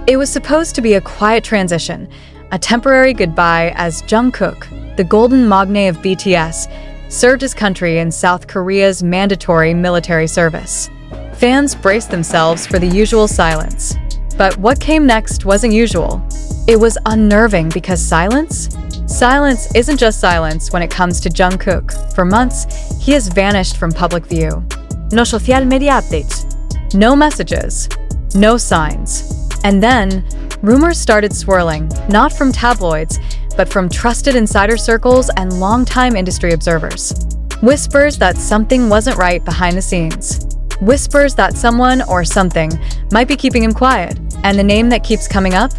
It was supposed to be a quiet transition, a temporary goodbye as Jungkook, the golden magne of BTS, served his country in South Korea's mandatory military service. Fans braced themselves for the usual silence. But what came next wasn't usual. It was unnerving because silence isn't just silence when it comes to Jungkook. For months, he has vanished from public view. No social media updates. No messages. No signs. And then, rumors started swirling, not from tabloids, but from trusted insider circles and longtime industry observers. Whispers that something wasn't right behind the scenes. Whispers that someone or something might be keeping him quiet. And the name that keeps coming up?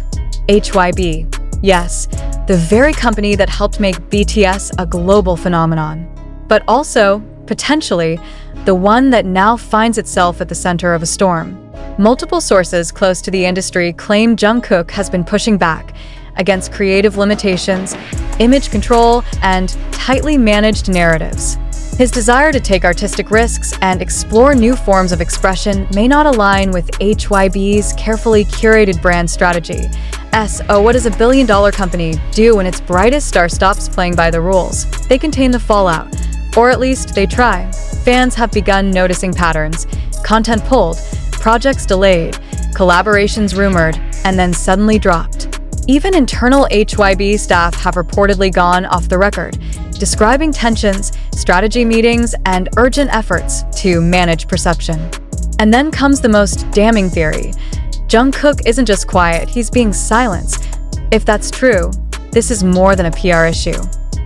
HYBE. Yes, the very company that helped make BTS a global phenomenon. But also, potentially, the one that now finds itself at the center of a storm. Multiple sources close to the industry claim Jungkook has been pushing back against creative limitations, image control, and tightly managed narratives. His desire to take artistic risks and explore new forms of expression may not align with HYBE's carefully curated brand strategy. What does a billion-dollar company do when its brightest star stops playing by the rules? They contain the fallout, or at least they try. Fans have begun noticing patterns, content pulled, projects delayed, collaborations rumored, and then suddenly dropped. Even internal HYBE staff have reportedly gone off the record, describing tensions, strategy meetings, and urgent efforts to manage perception. And then comes the most damning theory. Jungkook isn't just quiet, he's being silenced. If that's true, this is more than a PR issue.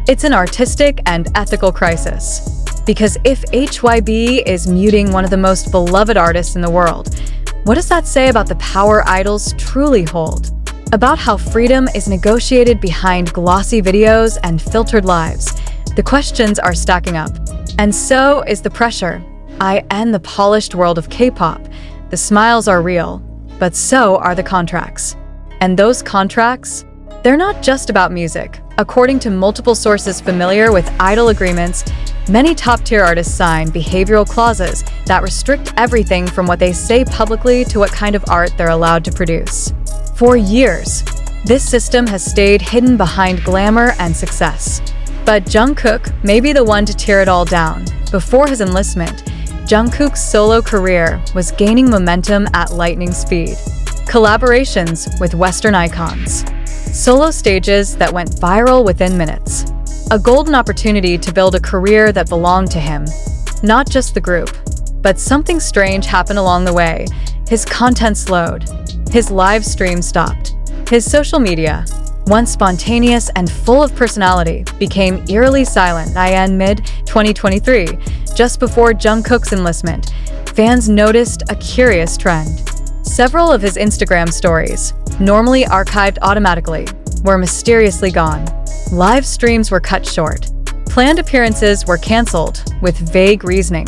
It's an artistic and ethical crisis. Because if HYBE is muting one of the most beloved artists in the world, what does that say about the power idols truly hold? About how freedom is negotiated behind glossy videos and filtered lives? The questions are stacking up. And so is the pressure. And the polished world of K-pop. The smiles are real, but so are the contracts. And those contracts? They're not just about music. According to multiple sources familiar with idol agreements, many top-tier artists sign behavioral clauses that restrict everything from what they say publicly to what kind of art they're allowed to produce. For years, this system has stayed hidden behind glamour and success. But Jungkook may be the one to tear it all down. Before his enlistment, Jungkook's solo career was gaining momentum at lightning speed. Collaborations with Western icons. Solo stages that went viral within minutes. A golden opportunity to build a career that belonged to him. Not just the group. But something strange happened along the way. His content slowed. His live stream stopped. His social media, once spontaneous and full of personality, became eerily silent. In mid-2023, just before Jungkook's enlistment, fans noticed a curious trend. Several of his Instagram stories, normally archived automatically, were mysteriously gone. Live streams were cut short. Planned appearances were canceled with vague reasoning.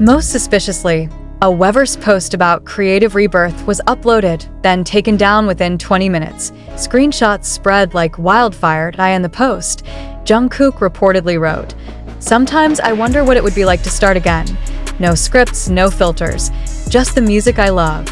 Most suspiciously, a Weverse post about creative rebirth was uploaded, then taken down within 20 minutes. Screenshots spread like wildfire. In the post, Jungkook reportedly wrote, "Sometimes I wonder what it would be like to start again. No scripts, no filters, just the music I love."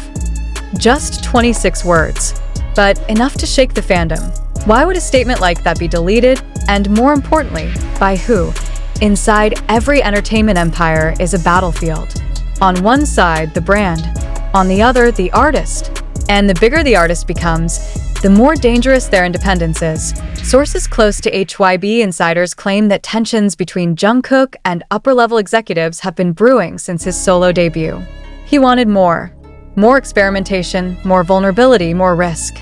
Just 26 words, but enough to shake the fandom. Why would a statement like that be deleted? And more importantly, by who? Inside every entertainment empire is a battlefield. On one side, the brand. On the other, the artist. And the bigger the artist becomes, the more dangerous their independence is. Sources close to HYBE insiders claim that tensions between Jungkook and upper-level executives have been brewing since his solo debut. He wanted more. More experimentation, more vulnerability, more risk.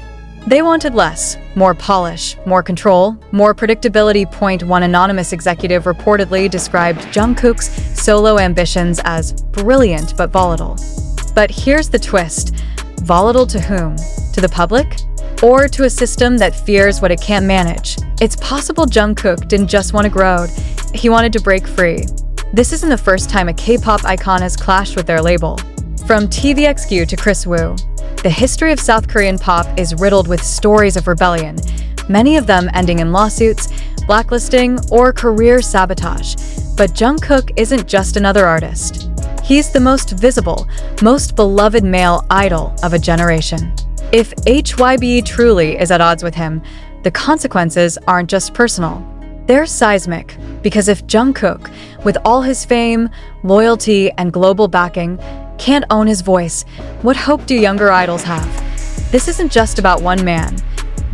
They wanted less, more polish, more control, more predictability. One anonymous executive reportedly described Jungkook's solo ambitions as brilliant but volatile. But here's the twist. Volatile to whom? To the public? Or to a system that fears what it can't manage? It's possible Jungkook didn't just want to grow, he wanted to break free. This isn't the first time a K-pop icon has clashed with their label. From TVXQ to Chris Wu, the history of South Korean pop is riddled with stories of rebellion, many of them ending in lawsuits, blacklisting, or career sabotage. But Jungkook isn't just another artist. He's the most visible, most beloved male idol of a generation. If HYBE truly is at odds with him, the consequences aren't just personal. They're seismic, because if Jungkook, with all his fame, loyalty, and global backing, can't own his voice, what hope do younger idols have? This isn't just about one man.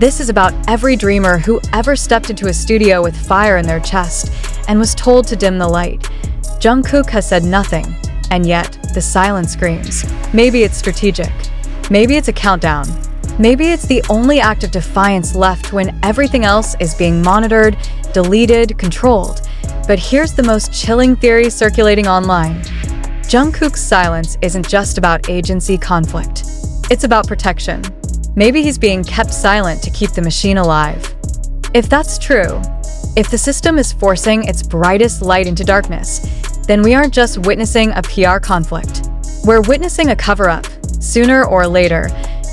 This is about every dreamer who ever stepped into a studio with fire in their chest and was told to dim the light. Jungkook has said nothing, and yet the silence screams. Maybe it's strategic. Maybe it's a countdown. Maybe it's the only act of defiance left when everything else is being monitored, deleted, controlled. But here's the most chilling theory circulating online. Jungkook's silence isn't just about agency conflict. It's about protection. Maybe he's being kept silent to keep the machine alive. If that's true, if the system is forcing its brightest light into darkness, then we aren't just witnessing a PR conflict. We're witnessing a cover-up. Sooner or later,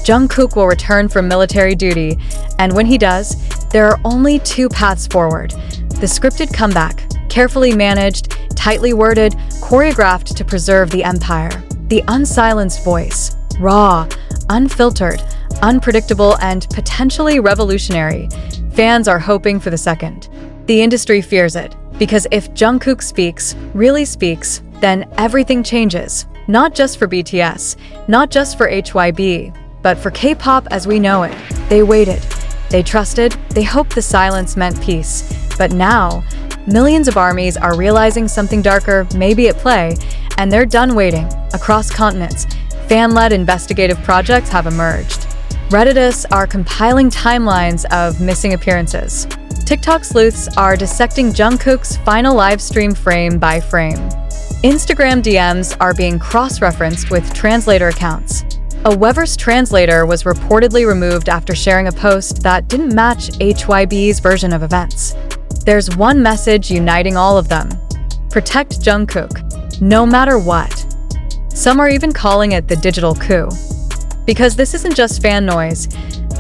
Jungkook will return from military duty, and when he does, there are only two paths forward. The scripted comeback, carefully managed, tightly worded, choreographed to preserve the empire. The unsilenced voice, raw, unfiltered, unpredictable, and potentially revolutionary. Fans are hoping for the second. The industry fears it, because if Jungkook speaks, really speaks, then everything changes. Not just for BTS, not just for HYBE, but for K-pop as we know it. They waited, they trusted, they hoped the silence meant peace. But now, millions of armies are realizing something darker may be at play, and they're done waiting. Across continents, fan-led investigative projects have emerged. Redditus are compiling timelines of missing appearances. TikTok sleuths are dissecting Jungkook's final live stream frame by frame. Instagram DMs are being cross-referenced with translator accounts. A Weverse translator was reportedly removed after sharing a post that didn't match HYBE's version of events. There's one message uniting all of them: protect Jungkook, no matter what. Some are even calling it the digital coup. Because this isn't just fan noise,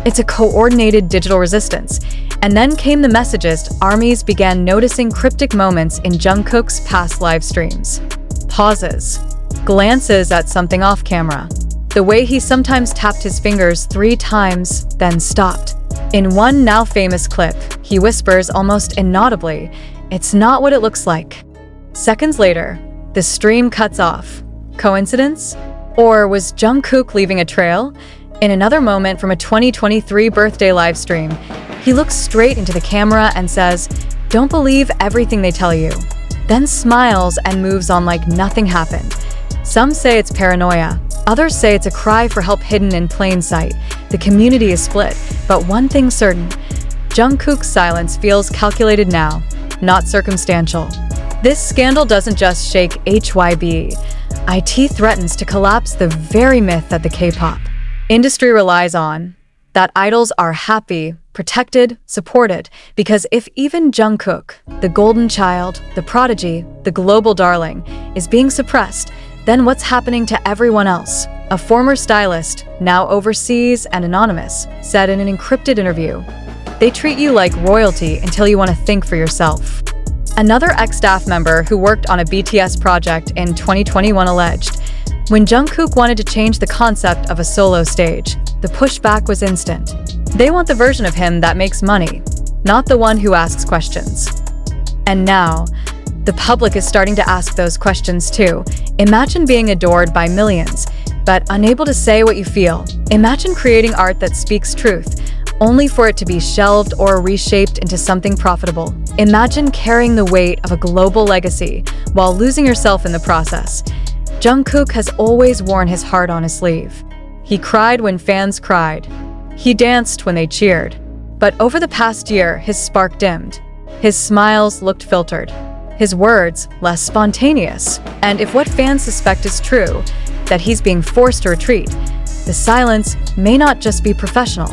it's a coordinated digital resistance. And then came the messages. Armies began noticing cryptic moments in Jungkook's past live streams. Pauses, glances at something off camera. The way he sometimes tapped his fingers 3 times, then stopped. In one now famous clip, he whispers almost inaudibly, "It's not what it looks like." Seconds later, the stream cuts off. Coincidence? Or was Jungkook leaving a trail? In another moment from a 2023 birthday live stream, he looks straight into the camera and says, "Don't believe everything they tell you," then smiles and moves on like nothing happened. Some say it's paranoia. Others say it's a cry for help hidden in plain sight. The community is split, but one thing's certain: Jungkook's silence feels calculated now, not circumstantial. This scandal doesn't just shake HYBE. IT threatens to collapse the very myth that the K-pop industry relies on, that idols are happy, protected, supported. Because if even Jungkook, the golden child, the prodigy, the global darling, is being suppressed, then what's happening to everyone else? A former stylist, now overseas and anonymous, said in an encrypted interview, "They treat you like royalty until you want to think for yourself." Another ex-staff member who worked on a BTS project in 2021 alleged, when Jungkook wanted to change the concept of a solo stage, the pushback was instant. They want the version of him that makes money, not the one who asks questions. And now, the public is starting to ask those questions too. Imagine being adored by millions, but unable to say what you feel. Imagine creating art that speaks truth, only for it to be shelved or reshaped into something profitable. Imagine carrying the weight of a global legacy while losing yourself in the process. Jungkook has always worn his heart on his sleeve. He cried when fans cried. He danced when they cheered. But over the past year, his spark dimmed. His smiles looked filtered. His words less spontaneous. And if what fans suspect is true, that he's being forced to retreat, the silence may not just be professional.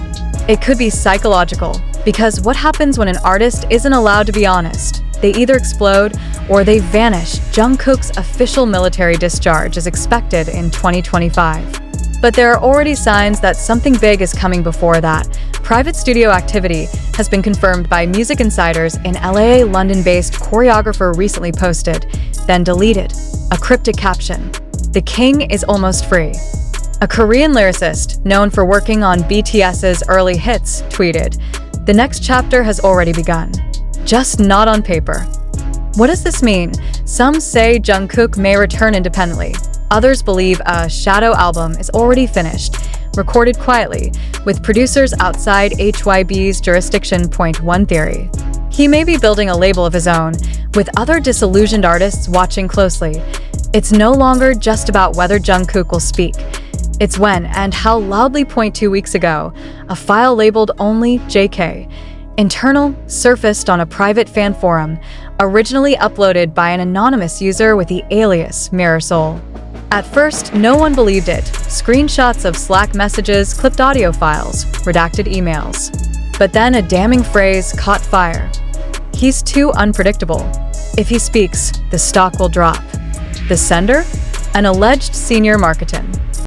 It could be psychological, because what happens when an artist isn't allowed to be honest? They either explode or they vanish. Jungkook's official military discharge is expected in 2025. But there are already signs that something big is coming before that. Private studio activity has been confirmed by music insiders. An LA, London-based choreographer recently posted, then deleted, a cryptic caption: "The king is almost free." A Korean lyricist, known for working on BTS's early hits, tweeted, "The next chapter has already begun. Just not on paper." What does this mean? Some say Jungkook may return independently. Others believe a shadow album is already finished, recorded quietly, with producers outside HYBE's jurisdiction. One theory: he may be building a label of his own, with other disillusioned artists watching closely. It's no longer just about whether Jungkook will speak. It's when and how loudly. 2 weeks ago, a file labeled only JK, internal, surfaced on a private fan forum, originally uploaded by an anonymous user with the alias MirrorSoul. At first, no one believed it. Screenshots of Slack messages, clipped audio files, redacted emails. But then a damning phrase caught fire. "He's too unpredictable. If he speaks, the stock will drop." The sender? An alleged senior marketing.